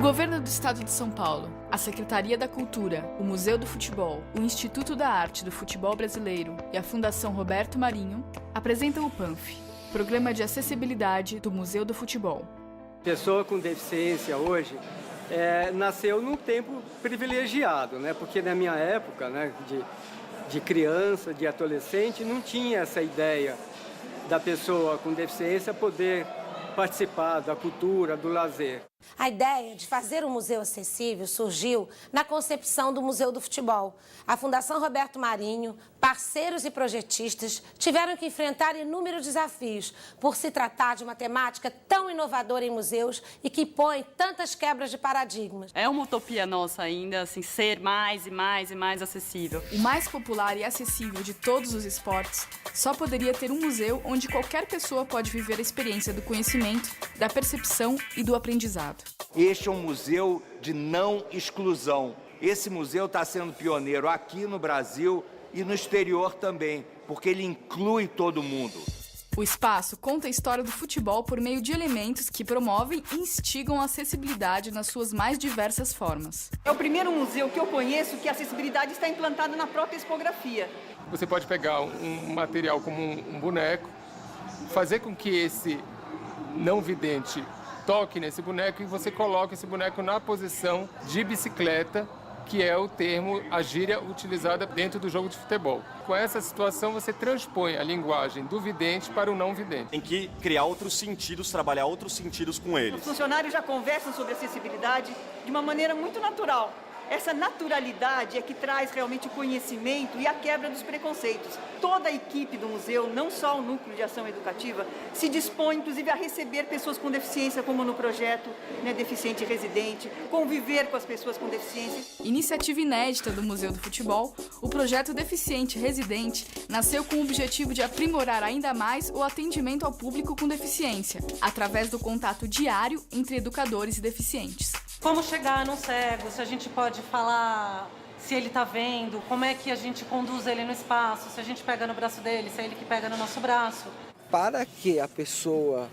Governo do Estado de São Paulo, a Secretaria da Cultura, o Museu do Futebol, o Instituto da Arte do Futebol Brasileiro e a Fundação Roberto Marinho apresentam o PANF, Programa de Acessibilidade do Museu do Futebol. Pessoa com deficiência hoje nasceu num tempo privilegiado, né? Porque na minha época, né, de criança, de adolescente, não tinha essa ideia da pessoa com deficiência poder participar da cultura, do lazer. A ideia de fazer um museu acessível surgiu na concepção do Museu do Futebol. A Fundação Roberto Marinho, parceiros e projetistas tiveram que enfrentar inúmeros desafios por se tratar de uma temática tão inovadora em museus e que põe tantas quebras de paradigmas. É uma utopia nossa ainda, assim, ser mais e mais e mais acessível. O mais popular e acessível de todos os esportes só poderia ter um museu onde qualquer pessoa pode viver a experiência do conhecimento, da percepção e do aprendizado. Este é um museu de não exclusão. Esse museu está sendo pioneiro aqui no Brasil e no exterior também, porque ele inclui todo mundo. O espaço conta a história do futebol por meio de elementos que promovem e instigam a acessibilidade nas suas mais diversas formas. É o primeiro museu que eu conheço que a acessibilidade está implantada na própria expografia. Você pode pegar um material como um boneco, fazer com que esse não vidente toque nesse boneco e você coloca esse boneco na posição de bicicleta, que é o termo, a gíria utilizada dentro do jogo de futebol. Com essa situação, você transpõe a linguagem do vidente para o não vidente. Tem que criar outros sentidos, trabalhar outros sentidos com eles. Os funcionários já conversam sobre acessibilidade de uma maneira muito natural. Essa naturalidade é que traz realmente o conhecimento e a quebra dos preconceitos. Toda a equipe do museu, não só o Núcleo de Ação Educativa, se dispõe, inclusive, a receber pessoas com deficiência, como no projeto, né, Deficiente Residente, conviver com as pessoas com deficiência. Iniciativa inédita do Museu do Futebol, o projeto Deficiente Residente nasceu com o objetivo de aprimorar ainda mais o atendimento ao público com deficiência, através do contato diário entre educadores e deficientes. Como chegar num cego, se a gente pode falar se ele está vendo, como é que a gente conduz ele no espaço, se a gente pega no braço dele, se é ele que pega no nosso braço. Para que a pessoa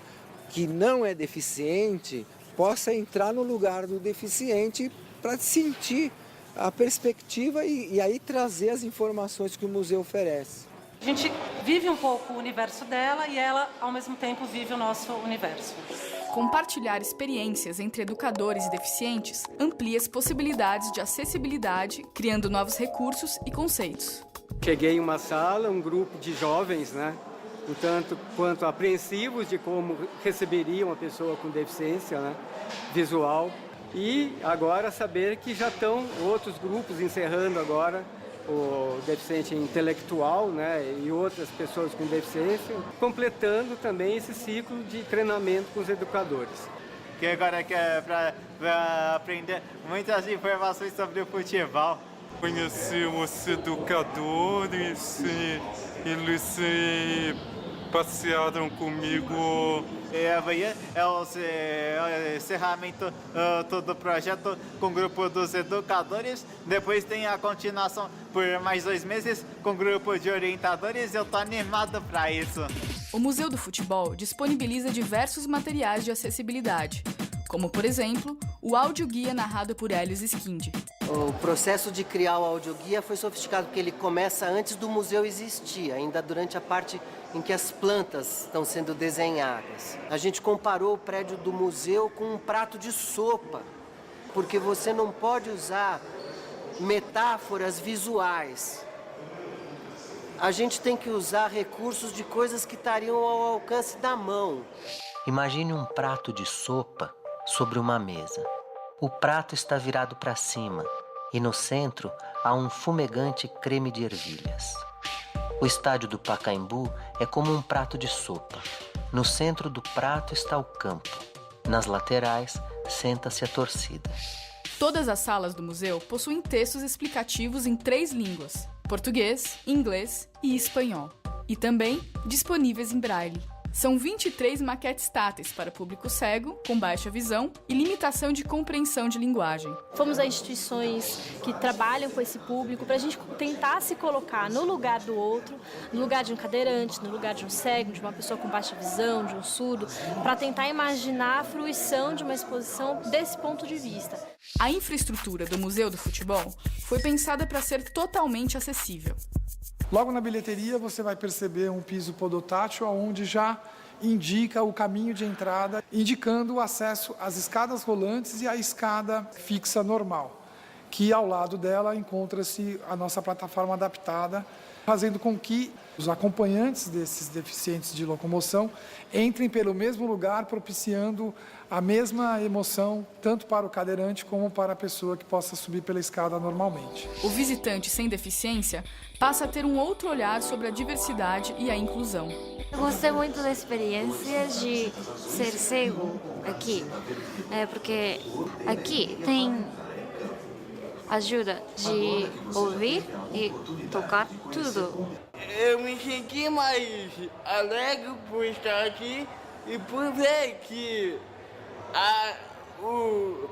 que não é deficiente possa entrar no lugar do deficiente para sentir a perspectiva e aí trazer as informações que o museu oferece. A gente vive um pouco o universo dela e ela, ao mesmo tempo, vive o nosso universo. Compartilhar experiências entre educadores e deficientes amplia as possibilidades de acessibilidade, criando novos recursos e conceitos. Cheguei em uma sala, um grupo de jovens, né, um tanto quanto apreensivos de como receberiam uma pessoa com deficiência, né, visual. E agora saber que já estão outros grupos encerrando agora o deficiente intelectual, né, e outras pessoas com deficiência, completando também esse ciclo de treinamento com os educadores. Que agora é para aprender muitas informações sobre o futebol. Conhecer os educadores e eles passearam comigo. Amanhã é o encerramento do projeto com o grupo dos educadores. Depois tem a continuação por mais 2 meses com o grupo de orientadores. Eu tô animado para isso. O Museu do Futebol disponibiliza diversos materiais de acessibilidade, como, por exemplo, o audioguia narrado por Helios Skindi. O processo de criar o audioguia foi sofisticado porque ele começa antes do museu existir, ainda durante a parte em que as plantas estão sendo desenhadas. A gente comparou o prédio do museu com um prato de sopa, porque você não pode usar metáforas visuais. A gente tem que usar recursos de coisas que estariam ao alcance da mão. Imagine um prato de sopa sobre uma mesa. O prato está virado para cima e no centro há um fumegante creme de ervilhas. O estádio do Pacaembu é como um prato de sopa. No centro do prato está o campo. Nas laterais, senta-se a torcida. Todas as salas do museu possuem textos explicativos em 3 línguas: português, inglês e espanhol. E também disponíveis em braille. São 23 maquetes táteis para público cego, com baixa visão e limitação de compreensão de linguagem. Fomos a instituições que trabalham com esse público para a gente tentar se colocar no lugar do outro, no lugar de um cadeirante, no lugar de um cego, de uma pessoa com baixa visão, de um surdo, para tentar imaginar a fruição de uma exposição desse ponto de vista. A infraestrutura do Museu do Futebol foi pensada para ser totalmente acessível. Logo na bilheteria você vai perceber um piso podotátil onde já indica o caminho de entrada, indicando o acesso às escadas rolantes e à escada fixa normal, que ao lado dela encontra-se a nossa plataforma adaptada, fazendo com que os acompanhantes desses deficientes de locomoção entrem pelo mesmo lugar, propiciando a mesma emoção, tanto para o cadeirante como para a pessoa que possa subir pela escada normalmente. O visitante sem deficiência passa a ter um outro olhar sobre a diversidade e a inclusão. Eu gostei muito da experiência de ser cego aqui, porque aqui tem ajuda de ouvir e tocar tudo. Eu me senti mais alegre por estar aqui e por ver que o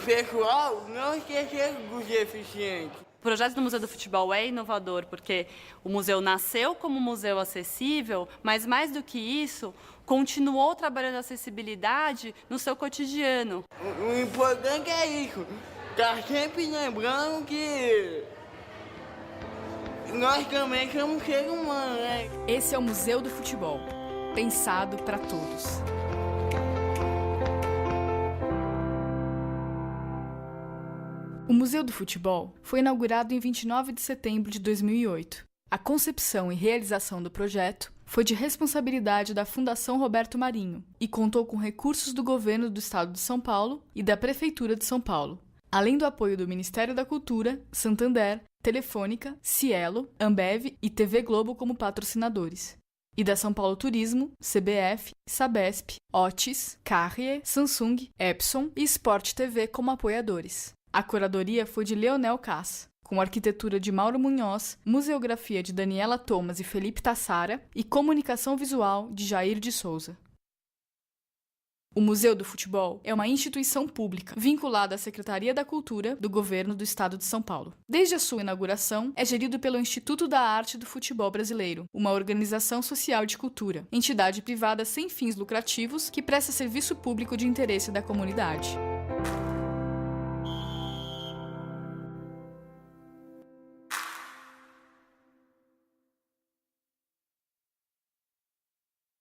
pessoal não esqueceu dos deficientes. O projeto do Museu do Futebol é inovador porque o museu nasceu como museu acessível, mas mais do que isso, continuou trabalhando a acessibilidade no seu cotidiano. O importante é isso, estar sempre lembrando que nós também somos seres humanos, né? Esse é o Museu do Futebol, pensado para todos. O Museu do Futebol foi inaugurado em 29 de setembro de 2008. A concepção e realização do projeto foi de responsabilidade da Fundação Roberto Marinho e contou com recursos do Governo do Estado de São Paulo e da Prefeitura de São Paulo, além do apoio do Ministério da Cultura, Santander, Telefônica, Cielo, Ambev e TV Globo como patrocinadores, e da São Paulo Turismo, CBF, Sabesp, Otis, Carrier, Samsung, Epson e Sport TV como apoiadores. A curadoria foi de Leonel Cass, com arquitetura de Mauro Munhoz, museografia de Daniela Thomas e Felipe Tassara e comunicação visual de Jair de Souza. O Museu do Futebol é uma instituição pública vinculada à Secretaria da Cultura do Governo do Estado de São Paulo. Desde a sua inauguração, é gerido pelo Instituto da Arte do Futebol Brasileiro, uma organização social de cultura, entidade privada sem fins lucrativos que presta serviço público de interesse da comunidade.